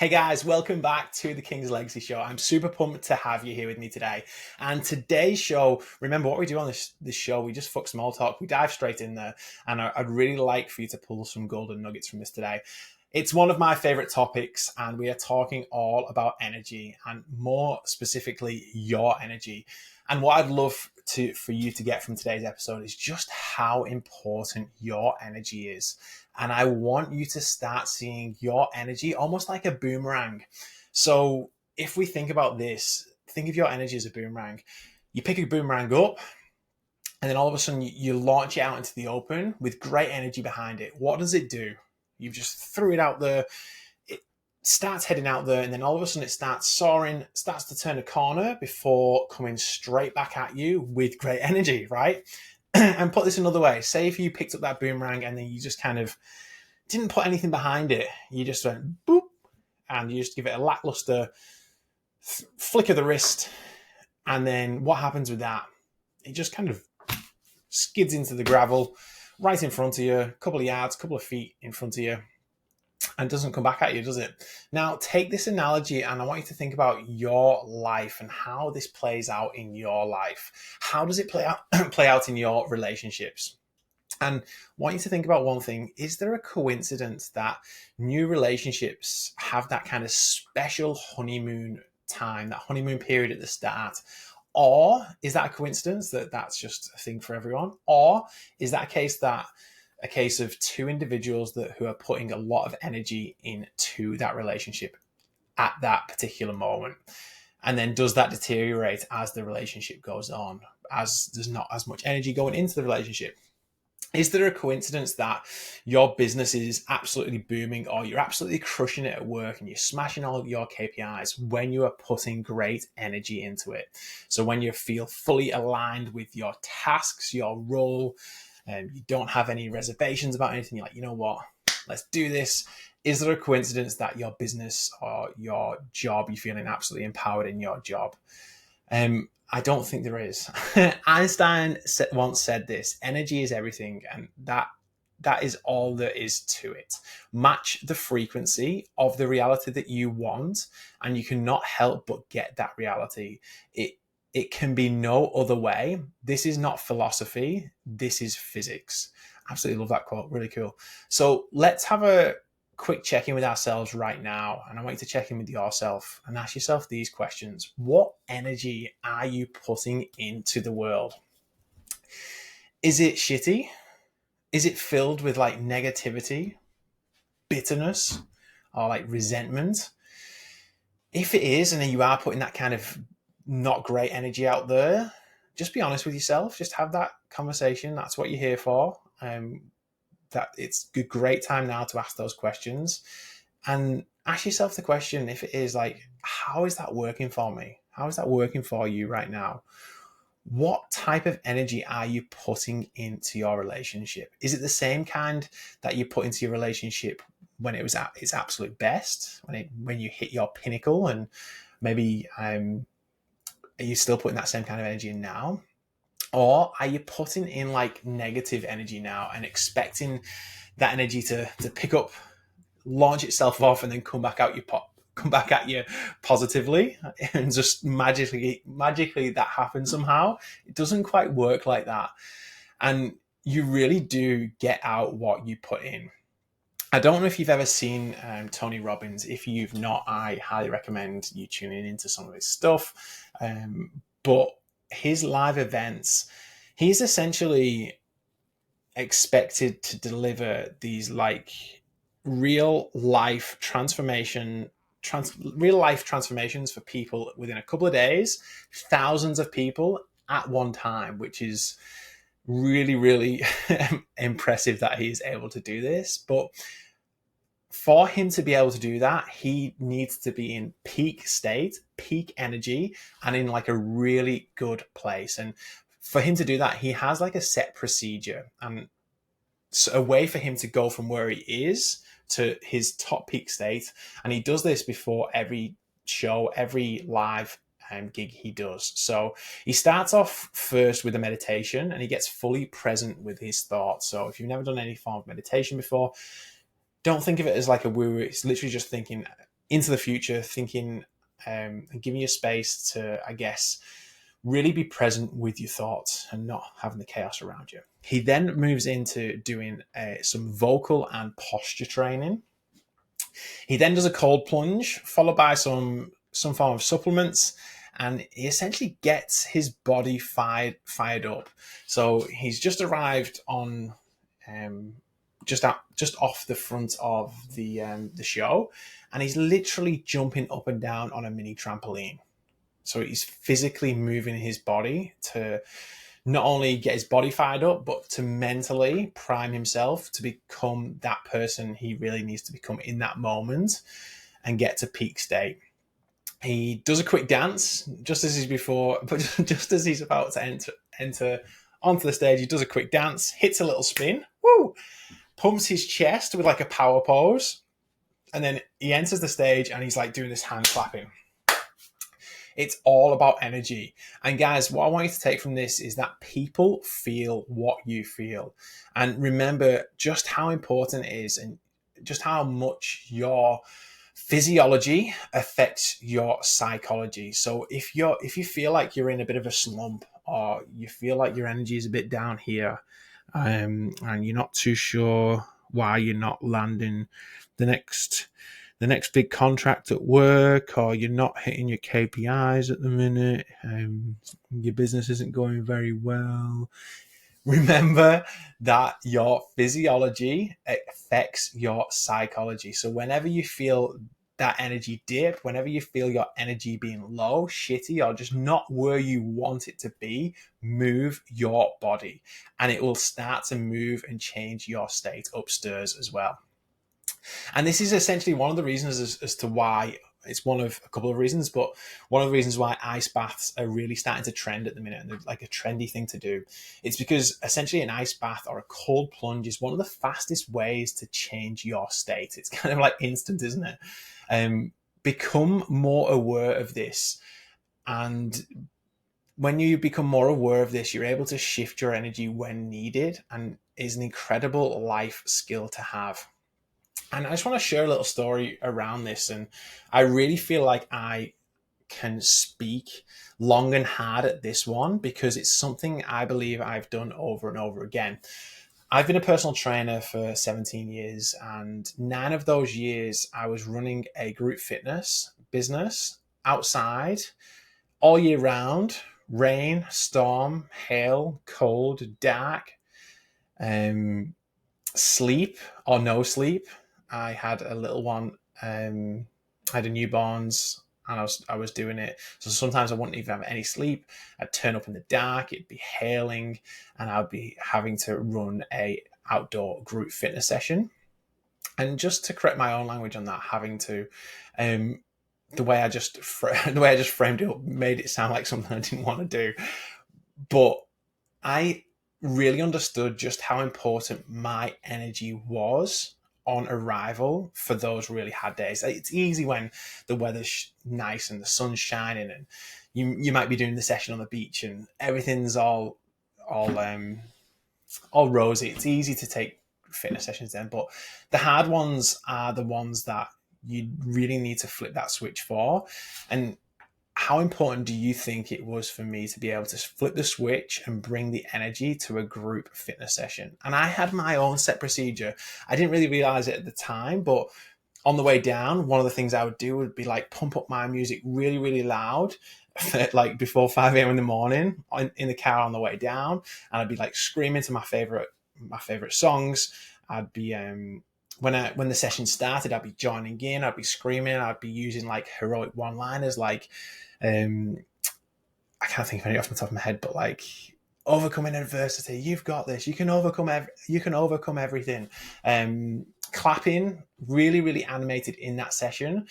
Hey guys, welcome back to the King's Legacy Show. I'm super pumped to have you here with me today. And today's show, remember what we do on this show, we just fuck small talk, we dive straight in there. And I'd really like for you to pull some golden nuggets from this today. It's one of my favorite topics, and we are talking all about energy and more specifically your energy. And what I'd love for you to get from today's episode is just how important your energy is. And I want you to start seeing your energy almost like a boomerang. So if we think about this, think of your energy as a boomerang. You pick a boomerang up, and then all of a sudden you launch it out into the open with great energy behind it. What does it do? You've just threw it out there. It starts heading out there, and then all of a sudden it starts soaring, starts to turn a corner before coming straight back at you with great energy, right? And put this another way, say if you picked up that boomerang and then you just kind of didn't put anything behind it, you just went boop, and you just give it a lackluster flick of the wrist, and then what happens with that? It just kind of skids into the gravel right in front of you, a couple of yards, a couple of feet in front of you, and doesn't come back at you, does it? Now, take this analogy and I want you to think about your life and how this plays out in your life. How does it play out in your relationships? And I want you to think about one thing. Is there a coincidence that new relationships have that kind of special honeymoon time, that honeymoon period at the start? Or is that a coincidence that that's just a thing for everyone? Or is that a case of two individuals who are putting a lot of energy into that relationship at that particular moment? And then does that deteriorate as the relationship goes on, as there's not as much energy going into the relationship? Is there a coincidence that your business is absolutely booming, or you're absolutely crushing it at work and you're smashing all of your KPIs when you are putting great energy into it? So when you feel fully aligned with your tasks, your role, and you don't have any reservations about anything, you're like, you know what, let's do this. Is there a coincidence that your business or your job, you're feeling absolutely empowered in your job? I don't think there is. Einstein once said this: energy is everything, and that is all there is to it. Match the frequency of the reality that you want, and you cannot help but get that reality. It can be no other way. This is not philosophy. This is physics. Absolutely love that quote. Really cool. So let's have a quick check-in with ourselves right now, and I want you to check in with yourself and ask yourself these questions. What energy are you putting into the world? Is it shitty? Is it filled with like negativity, bitterness, or like resentment? If it is, and then you are putting that kind of not great energy out there, just be honest with yourself. Just have that conversation. That's what you're here for. That it's a great time now to ask those questions, and ask yourself the question, if it is, like, how is that working for me? How is that working for you right now? What type of energy are you putting into your relationship? Is it the same kind that you put into your relationship when it was at its absolute best, when you hit your pinnacle, and maybe are you still putting that same kind of energy in now? Or are you putting in like negative energy now and expecting that energy to pick up, launch itself off, and then come back at you positively, and just magically that happens somehow? It doesn't quite work like that. And you really do get out what you put in. I don't know if you've ever seen Tony Robbins. If you've not, I highly recommend you tuning into some of his stuff. But his live events, he's essentially expected to deliver these like real life transformations for people within a couple of days, thousands of people at one time, which is really, really impressive that he is able to do this. But for him to be able to do that, he needs to be in peak state, peak energy, and in like a really good place. And for him to do that, he has like a set procedure and a way for him to go from where he is to his top peak state. And he does this before every show, every live gig he does. So he starts off first with a meditation, and he gets fully present with his thoughts. So if you've never done any form of meditation before, don't think of it as like a woo. It's literally just thinking into the future, thinking and giving you space to, I guess, really be present with your thoughts and not having the chaos around you. He then moves into doing some vocal and posture training. He then does a cold plunge, followed by some form of supplements, and he essentially gets his body fired up. So he's just arrived on just off the front of the show, and he's literally jumping up and down on a mini trampoline. So he's physically moving his body to not only get his body fired up, but to mentally prime himself to become that person he really needs to become in that moment and get to peak state. He does a quick dance just as just as he's about to enter onto the stage. He does a quick dance, hits a little spin, woo, pumps his chest with like a power pose, and then he enters the stage and he's like doing this hand clapping. It's all about energy. And guys, what I want you to take from this is that people feel what you feel. And remember just how important it is and just how much your physiology affects your psychology. So if you feel like you're in a bit of a slump, or you feel like your energy is a bit down here, and you're not too sure why you're not landing the next big contract at work, or you're not hitting your KPIs at the minute, your business isn't going very well, remember that your physiology affects your psychology. So whenever you feel that energy dip, whenever you feel your energy being low, shitty, or just not where you want it to be, move your body, and it will start to move and change your state upstairs as well. And this is essentially one of the reasons as to why, it's one of a couple of reasons, but one of the reasons why ice baths are really starting to trend at the minute, and they're like a trendy thing to do. It's because essentially an ice bath or a cold plunge is one of the fastest ways to change your state. It's kind of like instant, isn't it? Become more aware of this. And when you become more aware of this, you're able to shift your energy when needed, and is an incredible life skill to have. And I just want to share a little story around this. And I really feel like I can speak long and hard at this one because it's something I believe I've done over and over again. I've been a personal trainer for 17 years, and 9 of those years I was running a group fitness business outside all year round, rain, storm, hail, cold, dark, sleep or no sleep. I had a little one, I had a newborns, and I was doing it. So sometimes I wouldn't even have any sleep. I'd turn up in the dark, it'd be hailing, and I'd be having to run a outdoor group fitness session. And just to correct my own language on that, having to, the way I just framed it up made it sound like something I didn't want to do. But I really understood just how important my energy was on arrival for those really hard days. It's easy when the weather's nice and the sun's shining, and you might be doing the session on the beach and everything's all rosy. It's easy to take fitness sessions then, but the hard ones are the ones that you really need to flip that switch for. And how important do you think it was for me to be able to flip the switch and bring the energy to a group fitness session? And I had my own set procedure. I didn't really realize it at the time, but on the way down, one of the things I would do would be like pump up my music really, really loud, like before 5 a.m. in the morning in the car on the way down. And I'd be like screaming to my favorite songs. I'd be, when the session started, I'd be joining in, I'd be screaming, I'd be using like heroic one-liners like, I can't think of any off the top of my head, but like, overcoming adversity, you've got this, you can overcome everything. Clapping, really, really animated in that session.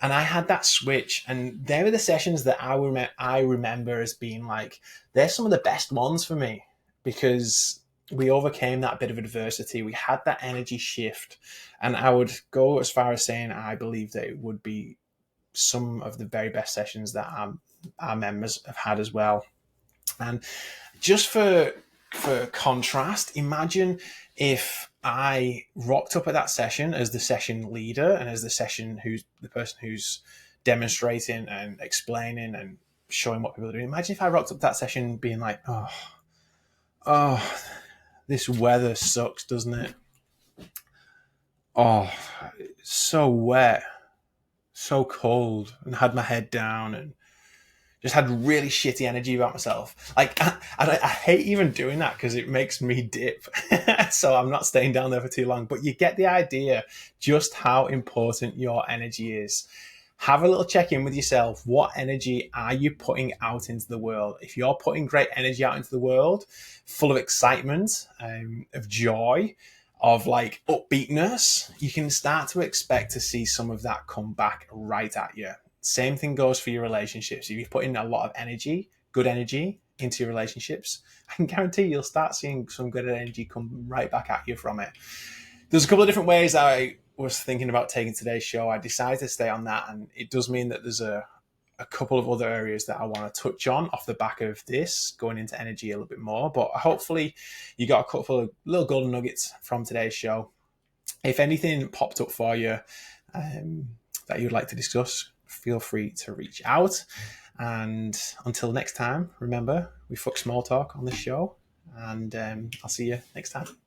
And I had that switch, and they were the sessions that I remember as being like, they're some of the best ones for me, because we overcame that bit of adversity. We had that energy shift. And I would go as far as saying I believe that it would be some of the very best sessions that our members have had as well. And just for contrast, imagine if I rocked up at that session as the session leader and as the person who's demonstrating and explaining and showing what people are doing. Imagine if I rocked up that session being like, oh, this weather sucks, doesn't it? Oh, it's so wet, so cold, and had my head down and just had really shitty energy about myself. Like, I hate even doing that because it makes me dip. So I'm not staying down there for too long. But you get the idea just how important your energy is. Have a little check in with yourself. What energy are you putting out into the world? If you're putting great energy out into the world, full of excitement, of joy, of like upbeatness, you can start to expect to see some of that come back right at you. Same thing goes for your relationships. If you put in a lot of energy, good energy into your relationships, I can guarantee you'll start seeing some good energy come right back at you from it. There's a couple of different ways I was thinking about taking today's show. I decided to stay on that, and it does mean that there's a couple of other areas that I want to touch on off the back of this, going into energy a little bit more. But hopefully you got a couple of little golden nuggets from today's show. If anything popped up for you that you'd like to discuss, feel free to reach out. And until next time, remember, we fuck small talk on this show, and I'll see you next time.